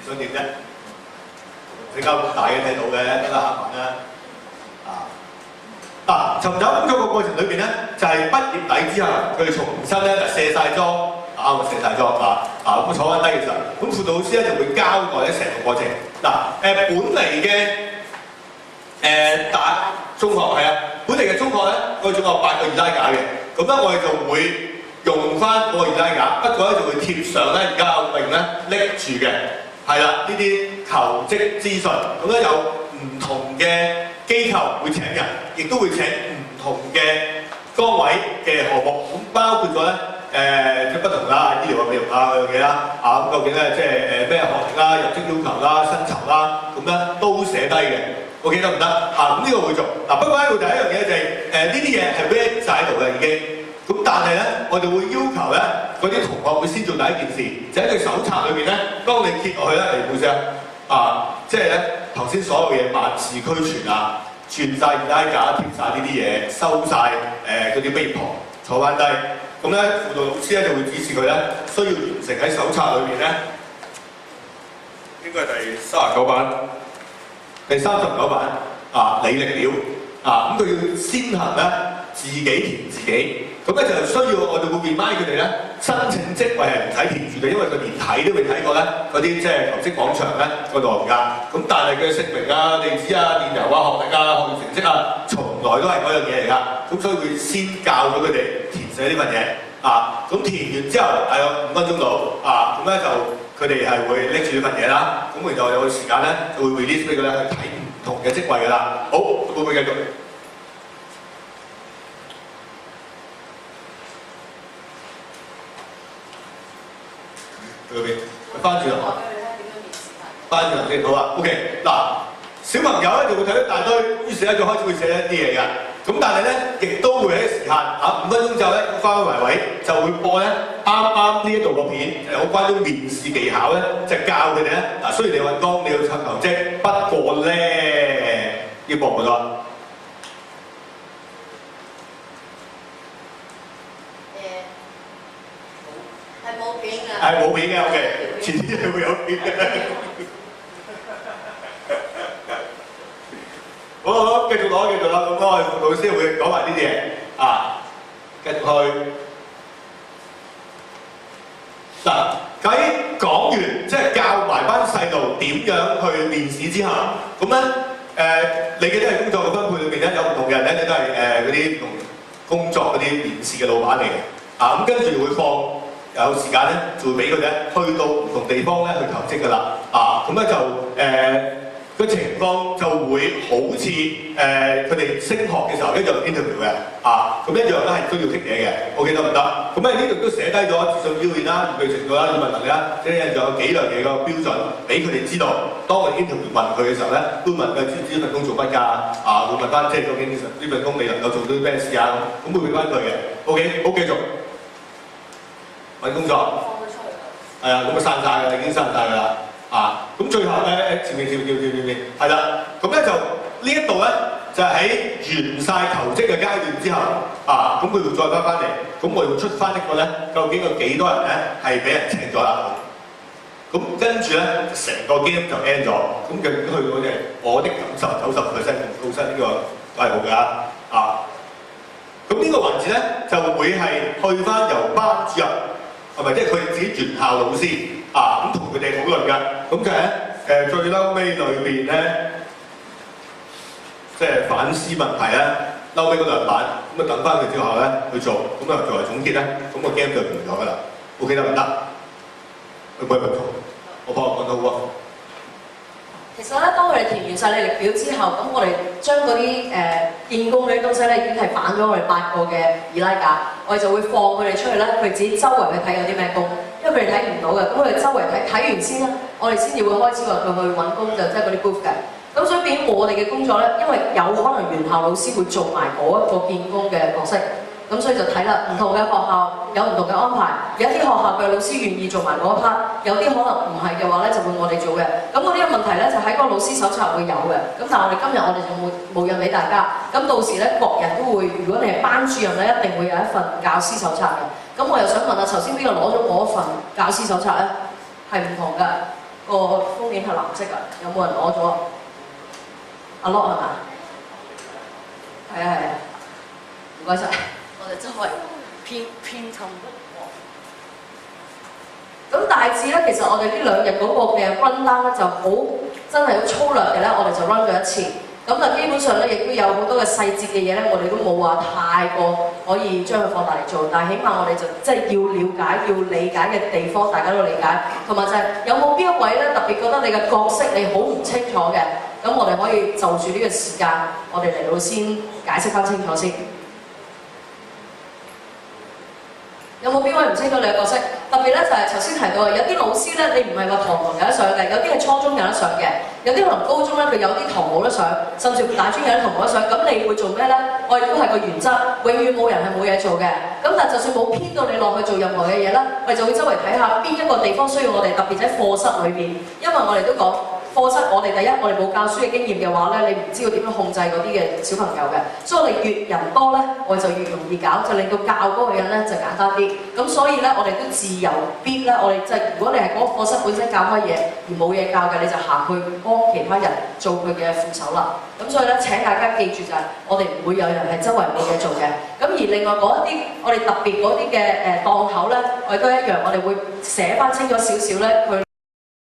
你想點啫？比較大嘅睇到嘅，得啦下文啦。尋找工作嘅過程裏邊咧，就係、畢業禮之後，佢哋重新咧就卸晒妝，卸晒妝咁坐翻低嘅時候，咁輔導老師咧就會交代咧成個過程。本嚟嘅大中學係啊，本嚟嘅中學咧，我哋總有8個易拉架嘅，咁咧我哋就會用翻嗰個易拉架，不過咧就會貼上咧而家阿榮咧拎住嘅，係啦，呢啲求職資訊，咁咧有唔同嘅機構會請人，亦都會請唔同嘅崗位嘅項目，咁包括咗咧即係不同啦，醫療啊、美容啊嗰樣嘢啦，咁究竟咧即係咩學歷啦、入職要求啦、薪酬啦，咁咧都寫低嘅。OK 得唔得？咁呢個會做。不過咧，第一樣嘢就係呢啲嘢係 ready 晒喺度嘅已經。咁但係咧，我哋會要求咧嗰啲同學會先做第一件事，就喺佢手冊裏邊咧，當你揭落去咧，嚟報聲即係咧頭先所有嘢萬事俱全啊，轉晒易拉架，貼晒呢啲嘢，收晒嗰啲 paper，坐翻低。咁咧輔導老師咧就會指示佢咧，需要完成喺手冊裏邊咧，應該係第39版。第39版履歷表咁佢要先行咧自己填自己，咁咧就需要我哋會 remind 佢哋咧申請職位係唔使填住嘅，因為佢連睇都未睇過咧嗰啲即係求職廣場咧個內容㗎。咁但係佢嘅姓名啊、地址啊、電郵啊、學歷啊、學業成績啊，從來都係嗰樣嘢嚟㗎。咁所以會先教咗佢哋填寫呢份嘢咁填完之後大約5分鐘到咁咧就。佢哋係會拎住呢份嘢啦，咁然後有時間咧就會 release 俾佢咧去睇唔同嘅職位㗎啦。好，會唔會繼續？去嗰邊，翻轉頭。翻轉頭先，好啊。OK， 小朋友咧就會睇一大堆，於是咧就開始會寫一啲嘢㗎。咁但係咧，亦都會喺時限5分鐘之後咧，翻埋位就會播咧啱呢一度個片，有關於面試技巧咧，就教佢哋咧雖然你揾工，你要求職，不過咧要播唔多。係冇片㗎。係冇片嘅 ，OK， 遲啲係會有片嘅。好，繼續攞，繼續啦。咁我哋輔導老師會講埋呢啲嘢繼續去。喺講完即係教埋班細路點樣去面試之後，咁咧你嘅啲係工作嘅分配裏邊咧，有唔同嘅人咧，你都係嗰啲同工作嗰啲面試嘅老闆嚟嘅。咁跟住會放有時間咧，就會俾佢哋去到唔同地方咧去求職㗎啦。咁咧就個情況就會好似佢哋升學嘅時候一樣 interview 嘅咁一樣都係需要剔嘢嘅 ，OK 得唔得？咁呢度都寫低咗自信表現啦、預備程度啦、語文能力啦，即係仲有幾樣嘢個標準俾佢哋知道。當我哋 interview 問佢嘅時候咧，都問佢知唔知呢份工做乜㗎？會問翻即係究竟呢份工你能夠做到啲咩事啊？咁會俾翻佢嘅 ，OK， 好繼續揾工作。放佢出去。係啊，咁散晒㗎啦，已經散晒㗎啦。咁最後咧，前面，係啦，咁咧就呢一度咧就喺完晒求職嘅階段之後，咁佢會再翻嚟，咁我哋會出翻一個咧，究竟有幾多人咧係俾人請咗啦？咁跟住咧，成個 game 就 end 咗，咁究竟去到嘅我的感受90%高薪呢個都係好㗎，咁呢個環節咧就會係去翻由班主任係咪即係佢自己原校老師？咁同佢哋討論㗎，咁就係最嬲尾裏邊咧，即係反思問題咧，嬲尾嗰2版，咁等翻佢之後咧去做，咁作為總結咧，咁個 game 就完咗㗎啦。OK 得唔得？會唔會唔同？我幫我講到喎。其實咧，當佢哋填完晒履歷表之後，咁我哋將嗰啲見工嗰啲東西咧，已經係反咗我哋8個嘅易拉架，我哋就會放佢哋出去咧，佢哋自己周圍去睇有啲咩工，因為佢哋睇唔到嘅，咁我哋周圍睇完先咧，我哋先至會開始話佢去揾工，就即係嗰啲 booth 嘅。咁所以變我哋嘅工作咧，因為有可能原校老師會做埋嗰一個見工嘅角色。咁所以就睇啦，唔同嘅學校有唔同嘅安排，有一啲學校嘅老師願意做埋嗰一 part，有啲可能唔係嘅話咧，就會我哋做嘅。咁嗰啲嘅問題咧，就喺個老師手冊會有嘅。咁但係我哋今日我哋就冇印俾大家。咁到時咧，各人都會，如果你係班主任咧，一定會有一份教師手冊嘅。咁我又想問下，頭先邊個攞咗嗰份教師手冊咧？係唔同㗎。嗰個封面係藍色啊，有冇人攞咗？阿 Lock 係嘛？係啊，唔該晒。我哋周圍偏近。咁大致咧，其實我哋呢2日嗰個嘅 run down 咧就好真係好粗略嘅咧，我哋就 run 咗一次。咁但基本上咧，亦都有好多嘅細節嘅嘢咧，我哋都冇話太過可以將佢放大嚟做，但係起碼我哋就即係要了解、要理解嘅地方，大家都理解。同埋就係有冇邊一位咧特別覺得你嘅角色你好唔清楚嘅，咁我哋可以就住呢個時間，我哋嚟到先解釋翻清楚先。有冇邊位唔清楚你嘅角色？特別咧就係頭先提到，有啲老師咧，你唔係話堂堂有得上嘅，有啲係初中有得上嘅，有啲可能高中咧佢有啲堂冇得上，甚至乎大專有啲堂冇得上。咁你會做咩咧？我哋都係個原則，永遠冇人係冇嘢做嘅。咁但係就算冇編到你落去做任何嘅嘢咧，我哋就會周圍睇下邊一個地方需要我哋，特別喺課室裏邊，因為我哋都講。課室我哋第一，我哋冇教書嘅經驗嘅話咧，你唔知道點樣控制嗰啲嘅小朋友嘅，所以我哋越人多咧，我哋就越容易搞，就令到教嗰個人咧就簡單啲。咁所以咧，我哋都自由必咧，我哋即係如果你係嗰個課室本身教開嘢而冇嘢教嘅，你就行去幫其他人做佢嘅副手啦。咁所以咧，請大家記住就係，我哋唔會有人係周圍冇嘢做嘅。咁而另外嗰一啲我哋特別嗰啲嘅檔口咧，我哋都一樣，我哋會寫翻清楚少少咧佢。